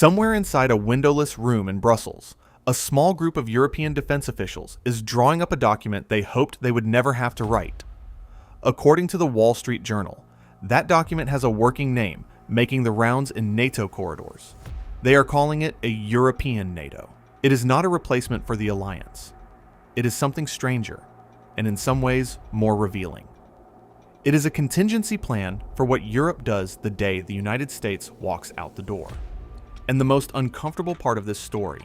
Somewhere inside a windowless room in Brussels, a small group of European defense officials is drawing up a document they hoped they would never have to write. According to the Wall Street Journal, that document has a working name, making the rounds in NATO corridors. They are calling it a European NATO. It is not a replacement for the alliance. It is something stranger, and in some ways more revealing. It is a contingency plan for what Europe does the day the United States walks out the door. And the most uncomfortable part of this story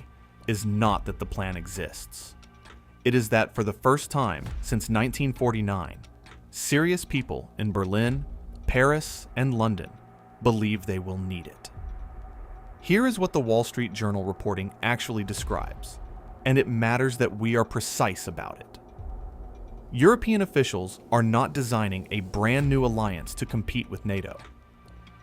is not that the plan exists. It is that for the first time since 1949, serious people in Berlin, Paris, and London believe they will need it. Here is what the Wall Street Journal reporting actually describes, and it matters that we are precise about it. European officials are not designing a brand new alliance to compete with NATO.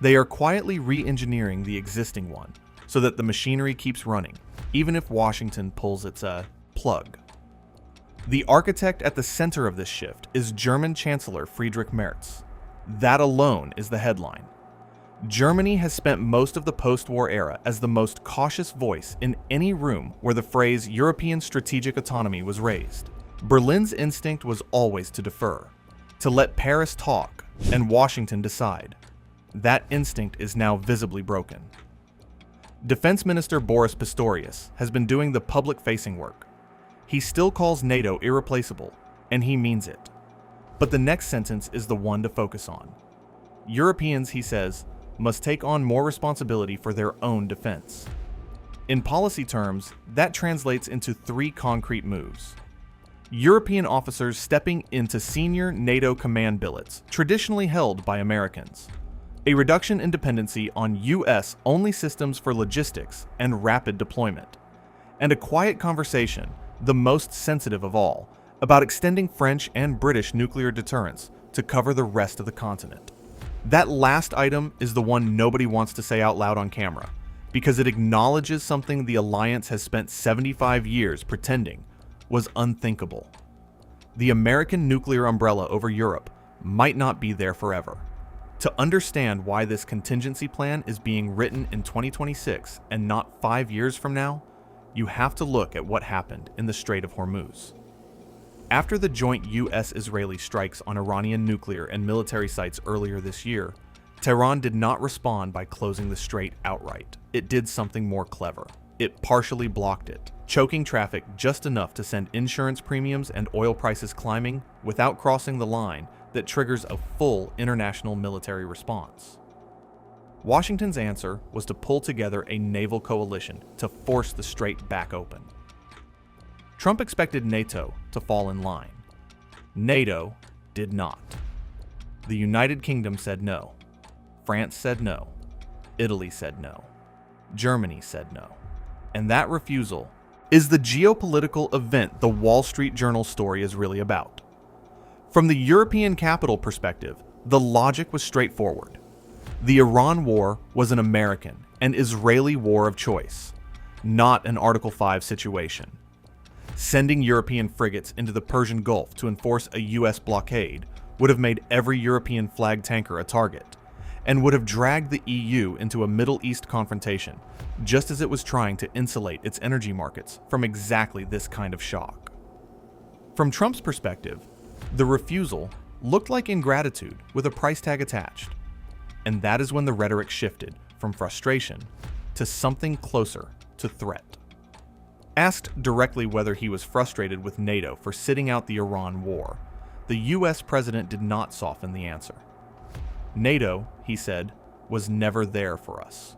They are quietly re-engineering the existing one so that the machinery keeps running, even if Washington pulls its plug. The architect at the center of this shift is German Chancellor Friedrich Merz. That alone is the headline. Germany has spent most of the post-war era as the most cautious voice in any room where the phrase European strategic autonomy was raised. Berlin's instinct was always to defer, to let Paris talk and Washington decide. That instinct is now visibly broken. Defense Minister Boris Pistorius has been doing the public-facing work. He still calls NATO irreplaceable, and he means it. But the next sentence is the one to focus on. Europeans, he says, must take on more responsibility for their own defense. In policy terms, that translates into 3 concrete moves. European officers stepping into senior NATO command billets, traditionally held by Americans. A reduction in dependency on US-only systems for logistics and rapid deployment. And a quiet conversation, the most sensitive of all, about extending French and British nuclear deterrence to cover the rest of the continent. That last item is the one nobody wants to say out loud on camera, because it acknowledges something the alliance has spent 75 years pretending was unthinkable. The American nuclear umbrella over Europe might not be there forever. To understand why this contingency plan is being written in 2026 and not 5 years from now, you have to look at what happened in the Strait of Hormuz. After the joint US-Israeli strikes on Iranian nuclear and military sites earlier this year, Tehran did not respond by closing the strait outright. It did something more clever. It partially blocked it, choking traffic just enough to send insurance premiums and oil prices climbing without crossing the line that triggers a full international military response. Washington's answer was to pull together a naval coalition to force the strait back open. Trump expected NATO to fall in line. NATO did not. The United Kingdom said no. France said no. Italy said no. Germany said no. And that refusal is the geopolitical event the Wall Street Journal story is really about. From the European capital perspective, the logic was straightforward. The Iran war was an American and Israeli war of choice, not an Article 5 situation. Sending European frigates into the Persian Gulf to enforce a US blockade would have made every European flag tanker a target, and would have dragged the EU into a Middle East confrontation, just as it was trying to insulate its energy markets from exactly this kind of shock. From Trump's perspective, the refusal looked like ingratitude with a price tag attached, and that is when the rhetoric shifted from frustration to something closer to threat. Asked directly whether he was frustrated with NATO for sitting out the Iran war, the US president did not soften the answer. NATO, he said, was never there for us.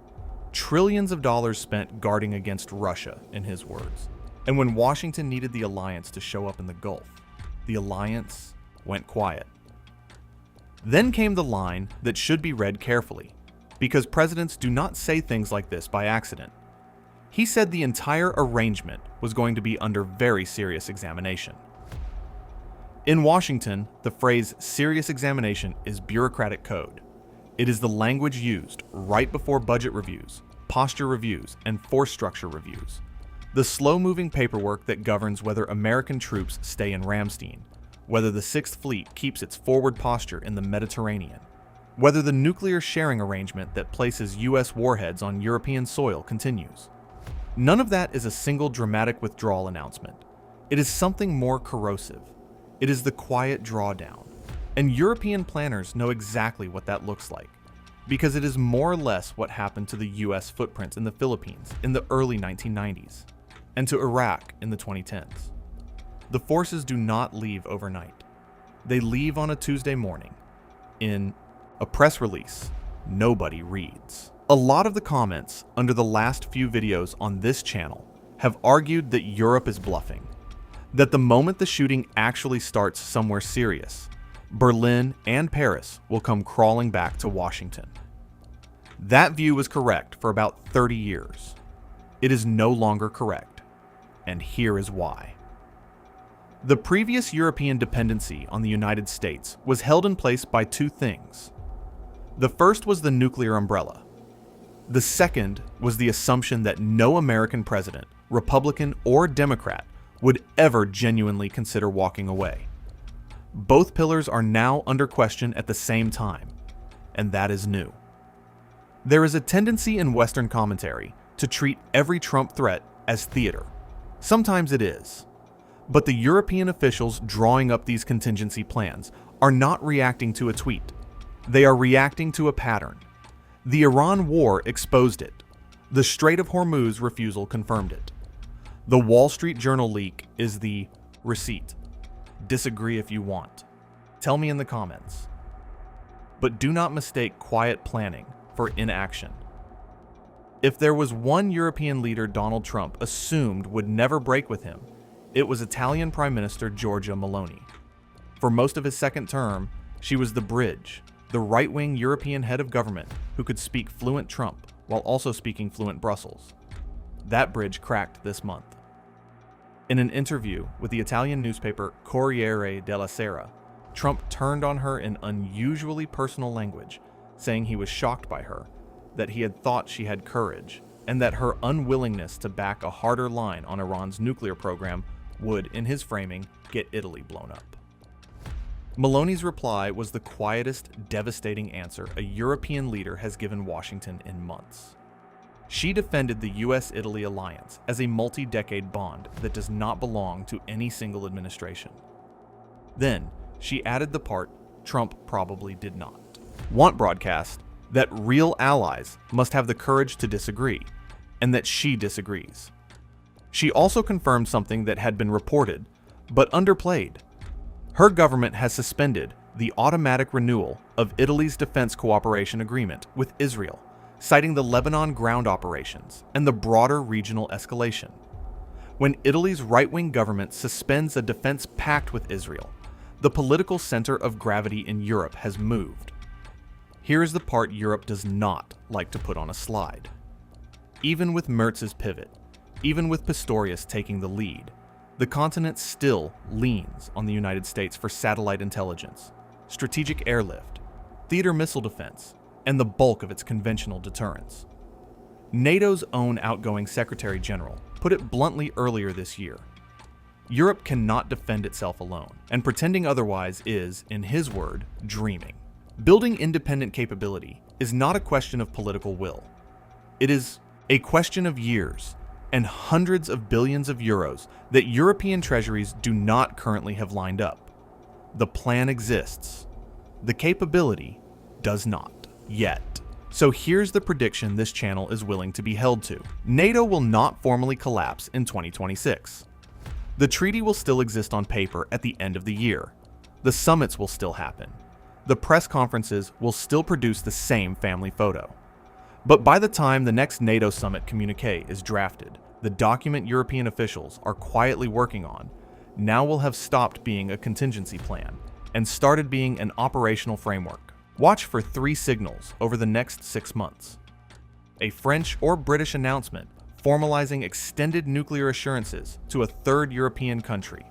Trillions of dollars spent guarding against Russia, in his words. And when Washington needed the alliance to show up in the Gulf, the alliance went quiet. Then came the line that should be read carefully, because presidents do not say things like this by accident. He said the entire arrangement was going to be under very serious examination. In Washington, the phrase serious examination is bureaucratic code. It is the language used right before budget reviews, posture reviews, and force structure reviews. The slow-moving paperwork that governs whether American troops stay in Ramstein, whether the Sixth Fleet keeps its forward posture in the Mediterranean, whether the nuclear sharing arrangement that places US warheads on European soil continues. None of that is a single dramatic withdrawal announcement. It is something more corrosive. It is the quiet drawdown. And European planners know exactly what that looks like, because it is more or less what happened to the US footprint in the Philippines in the early 1990s, and to Iraq in the 2010s. The forces do not leave overnight. They leave on a Tuesday morning, in a press release nobody reads. A lot of the comments under the last few videos on this channel have argued that Europe is bluffing, that the moment the shooting actually starts somewhere serious, Berlin and Paris will come crawling back to Washington. That view was correct for about 30 years. It is no longer correct, and here is why. The previous European dependency on the United States was held in place by two things. The first was the nuclear umbrella. The second was the assumption that no American president, Republican or Democrat, would ever genuinely consider walking away. Both pillars are now under question at the same time, and that is new. There is a tendency in Western commentary to treat every Trump threat as theater. Sometimes it is. But the European officials drawing up these contingency plans are not reacting to a tweet. They are reacting to a pattern. The Iran war exposed it. The Strait of Hormuz refusal confirmed it. The Wall Street Journal leak is the receipt. Disagree if you want. Tell me in the comments. But do not mistake quiet planning for inaction. If there was one European leader Donald Trump assumed would never break with him, it was Italian Prime Minister Giorgia Meloni. For most of his second term, she was the bridge, the right-wing European head of government who could speak fluent Trump while also speaking fluent Brussels. That bridge cracked this month. In an interview with the Italian newspaper Corriere della Sera, Trump turned on her in unusually personal language, saying he was shocked by her, that he had thought she had courage, and that her unwillingness to back a harder line on Iran's nuclear program would, in his framing, get Italy blown up. Meloni's reply was the quietest, devastating answer a European leader has given Washington in months. She defended the US-Italy alliance as a multi-decade bond that does not belong to any single administration. Then, she added the part Trump probably did not want broadcast, that real allies must have the courage to disagree, and that she disagrees. She also confirmed something that had been reported, but underplayed. Her government has suspended the automatic renewal of Italy's defense cooperation agreement with Israel, citing the Lebanon ground operations and the broader regional escalation. When Italy's right-wing government suspends a defense pact with Israel, the political center of gravity in Europe has moved. Here is the part Europe does not like to put on a slide. Even with Merz's pivot, even with Pistorius taking the lead, the continent still leans on the United States for satellite intelligence, strategic airlift, theater missile defense, and the bulk of its conventional deterrence. NATO's own outgoing Secretary General put it bluntly earlier this year. Europe cannot defend itself alone, and pretending otherwise is, in his word, dreaming. Building independent capability is not a question of political will. It is a question of years and hundreds of billions of euros that European treasuries do not currently have lined up. The plan exists. The capability does not, yet. So here's the prediction this channel is willing to be held to. NATO will not formally collapse in 2026. The treaty will still exist on paper at the end of the year. The summits will still happen. The press conferences will still produce the same family photo. But by the time the next NATO summit communique is drafted, the document European officials are quietly working on now will have stopped being a contingency plan and started being an operational framework. Watch for 3 signals over the next 6 months. A French or British announcement formalizing extended nuclear assurances to a third European country.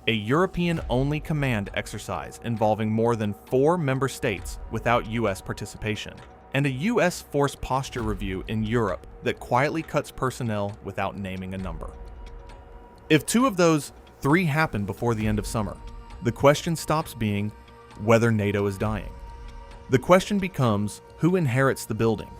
A European-only command exercise involving more than 4 member states without US participation. And a US force posture review in Europe that quietly cuts personnel without naming a number. If 2 of those 3 happen before the end of summer, the question stops being whether NATO is dying. The question becomes, who inherits the building?